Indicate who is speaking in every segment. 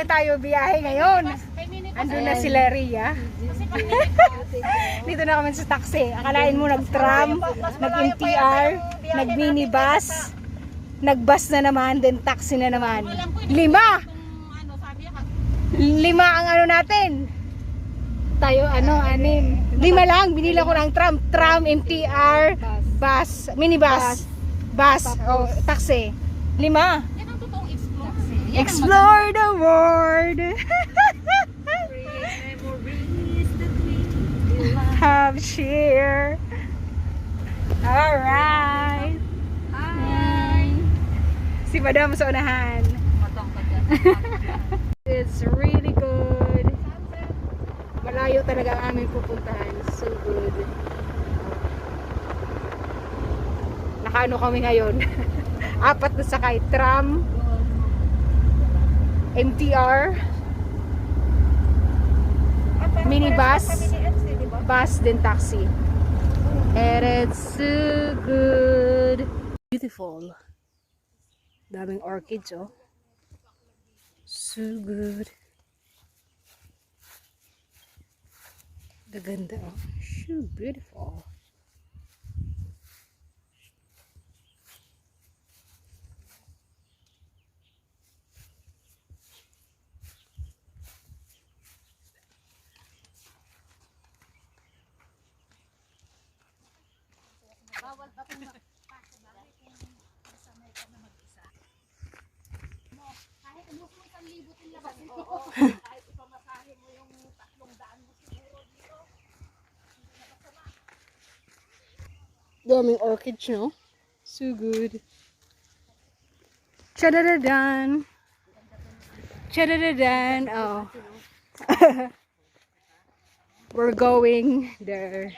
Speaker 1: tayo biyahe ngayon. Andun na sila Ria. Dito na kami sa taxi. Akalain mo nag-tram, nag-MTR, nag-minibus, nag-bus na naman, then taxi na naman. 5! 5 ang ano natin. Tayo 6. 5 lang, binila ko ng tram, MTR, bus, minibus, bus, taxi. 5.
Speaker 2: Yan ang totoong explore.
Speaker 1: Explore the world. Have cheer. Alright. Hi. Si Madam sa unahan. It's really good. Malayo talaga ang aming pupuntahan. So good. Nakaano kami ngayon? 4 na sakay. Tram, MTR, minibus, bus, then taxi. And it's so good. Beautiful. Daming orchids, oh. So good. Gaganda, oh. So beautiful.
Speaker 2: Bawal ba kung makasabay kung nasanay ka na mag-isa? Kahit ubos mo 1,000 din labas mo. Kahit ipamasahe mo yung 300 mo siguro dito.
Speaker 1: Daming orchids, no? So good. Chadadadan. Chadadadan. Oh. We're going there.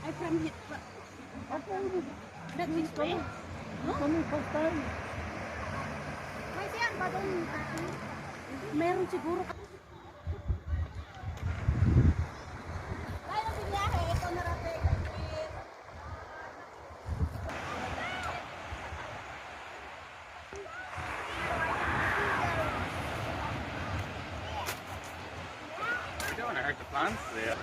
Speaker 2: I from hit. That means kami. Kami first time. May siyan ba doon? Meron siguro. Tayo biyahe, ito na rating.
Speaker 3: You don't want to hurt the plants there.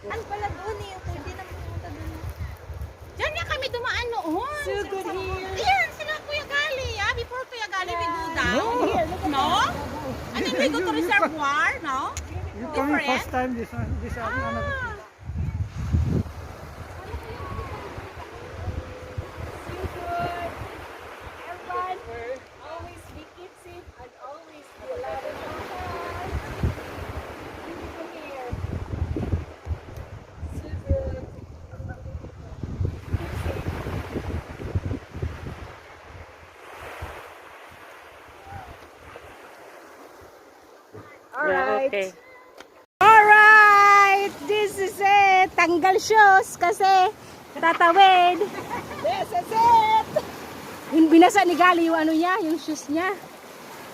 Speaker 2: Ano pala doon eh? Pwede na pumunta doon. Diyan nga kami dumaan noon.
Speaker 1: So good here.
Speaker 2: Yan, sila Kuya Gali. Before Kuya Gali, we go down. No? And then we go to reservoir, no?
Speaker 4: You coming
Speaker 2: Different?
Speaker 4: first time this one? This one?
Speaker 2: Ah.
Speaker 1: Always be safe and always be loving. Alright.
Speaker 3: Okay.
Speaker 1: Alright! This is it! Tanggal shoes kasi tatawid. This is it! Binasa ni Gali yung ano niya, yung shoes niya.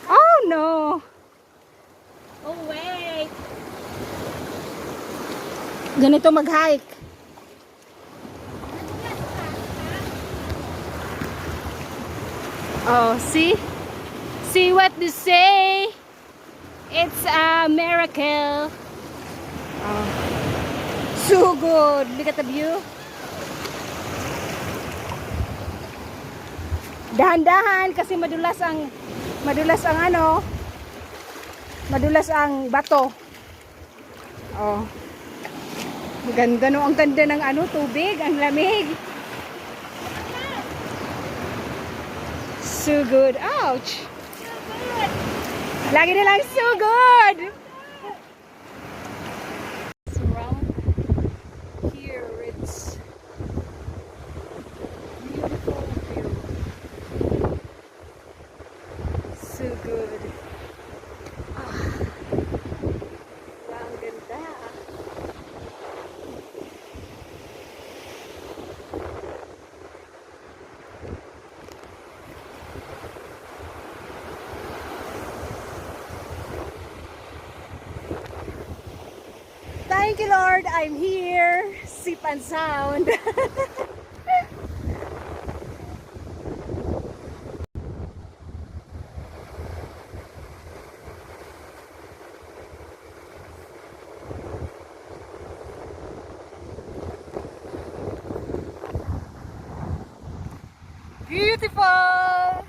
Speaker 1: Oh no!
Speaker 2: Oh, wait.
Speaker 1: Ganito mag-hike. Oh, see? See what they say? It's a miracle. Oh. So good. Look at the view. Dahan-dahan kasi madulas ang bato. Oh. Ganda no, ang ganda ng tubig, ang lamig. So good. Ouch. Lagi na lang so good. Surround here, it's beautiful view. So good. Ang ganda. you, Lord. I'm here. Sip and sound. Beautiful.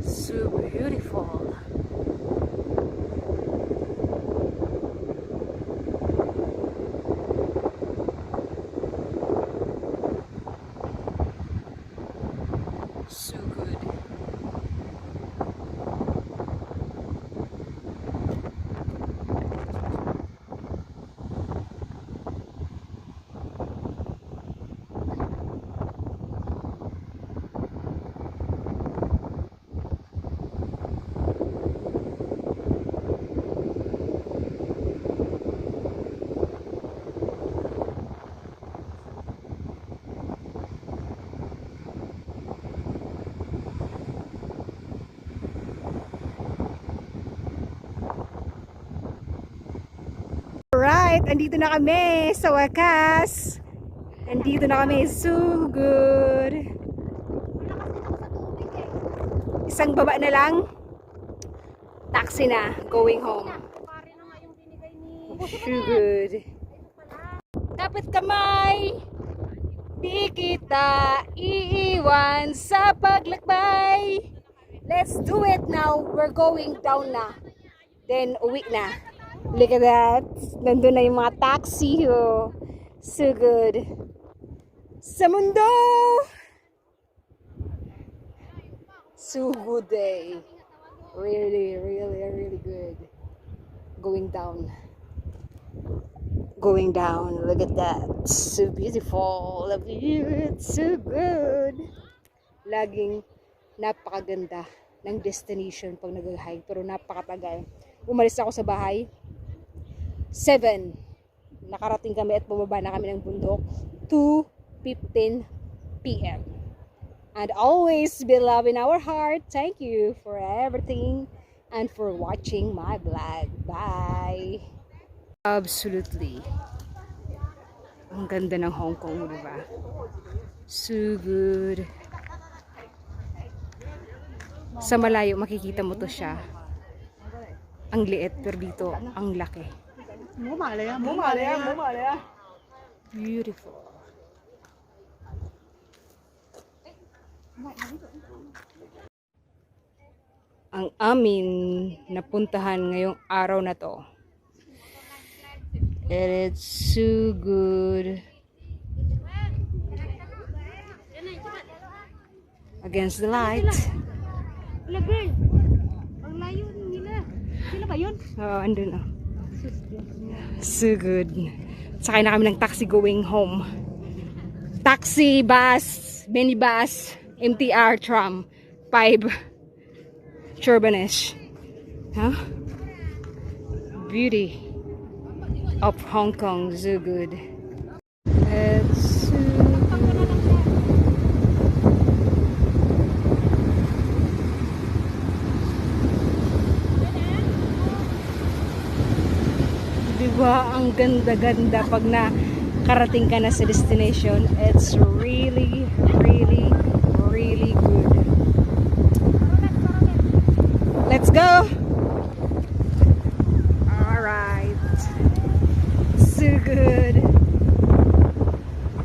Speaker 1: So beautiful. So good. Alright, andito na kami sa wakas. Andito na kami. So good. Isang baba na lang. Taxi na. Going home. So good. Dapat kamay. Di kita iiwan sa paglakbay. Let's do it now. We're going down na. Then uwi na. Look at that. Nandun na yung mga taxi. Oh. So good. Sa mundo! So good day. Really, really, really good. Going down. Going down. Look at that. So beautiful. The view. It's so good. Laging napakaganda ng destination pag nag-hike. Pero napakatagal. Umalis ako sa bahay. 7. Nakarating kami at bumaba na kami ng bundok. 2:15 p.m. And always be love in our heart. Thank you for everything and for watching my vlog. Bye! Absolutely. Ang ganda ng Hong Kong, diba? So good. Sa malayo makikita mo to siya. Ang liit, pero dito ang laki. Beautiful. Ang amin napuntahan ngayong araw na to. It's so good. Against the light.
Speaker 2: Ang layo nila. Sila ba yun?
Speaker 1: Oh, andun na. So good. Sakay na kami ng taxi going home. Taxi, bus, minibus, MTR, tram, 5. Churbanesh. Huh? Beauty of Hong Kong. So good. It's so good. Diba ang ganda-ganda pag nakarating ka na sa destination. It's really, really, really good. Let's go! Alright. So good.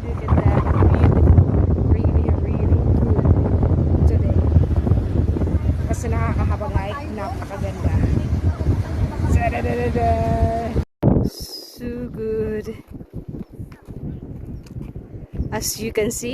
Speaker 1: Look at that. Beautiful. Really, really good today. Kasi nakakahabang ay napakaganda. Da-da-da-da-da. So good. As you can see,